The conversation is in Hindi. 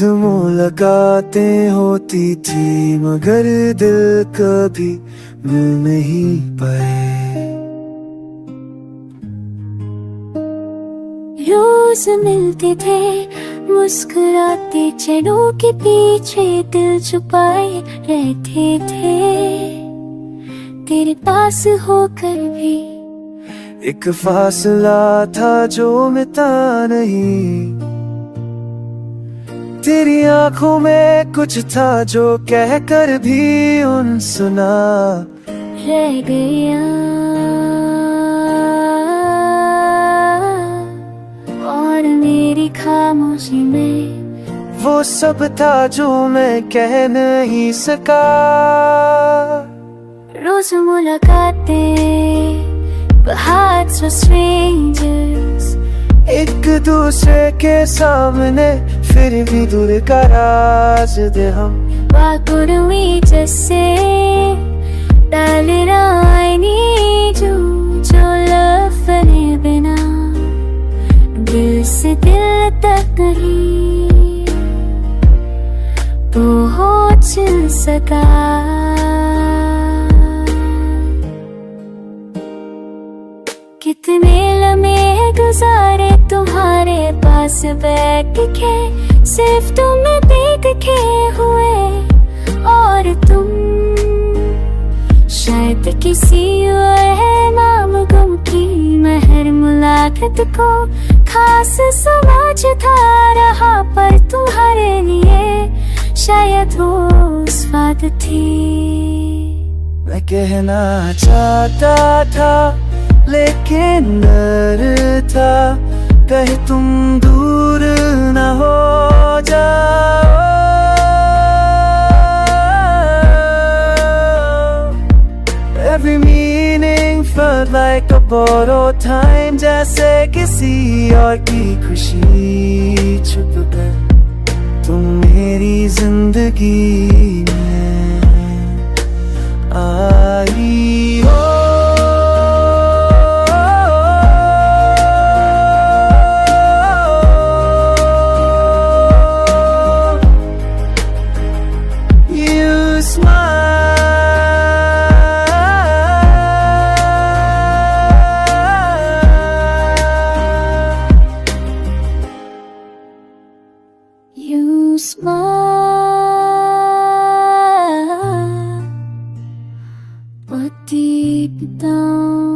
रोज मुलाकातें होती थी मगर दिल कभी मिल नहीं पाए। रोज मिलते थे मुस्कुराते, चेहरों के पीछे दिल छुपाए रहते थे। तेरे पास होकर भी एक फासला था जो मिटा नहीं। तेरी आंखों में कुछ था जो कहकर भी उन सुना रह गया। और मेरी खामोशी में वो सब था जो मैं कह नहीं सका। रोज मुलाकातें, but hearts were strangers. एक दूसरे के सामने फिर भी दूर का राज दे हम। Why couldn't we just say, darling, I need you, जो love बने बिना दिल से दिल तक नहीं पहुंच सका। कितने लम्हे गुजारे तुम्हारे पास बैठ के, सिर्फ तुम्हें देखे हुए। और तुम शायद किसी और नाम गुम की महर मुलाकात को खास समझता रहा, पर तुम्हारे लिए शायद वो उस बात थी। मैं कहना चाहता था लेकिन डर था कहीं तुम दूर न हो जाओ। Every meaning felt like a borrowed time, जैसे किसी और की खुशी छुप कर तुम मेरी जिंदगी में आई हो। You smile, but deep down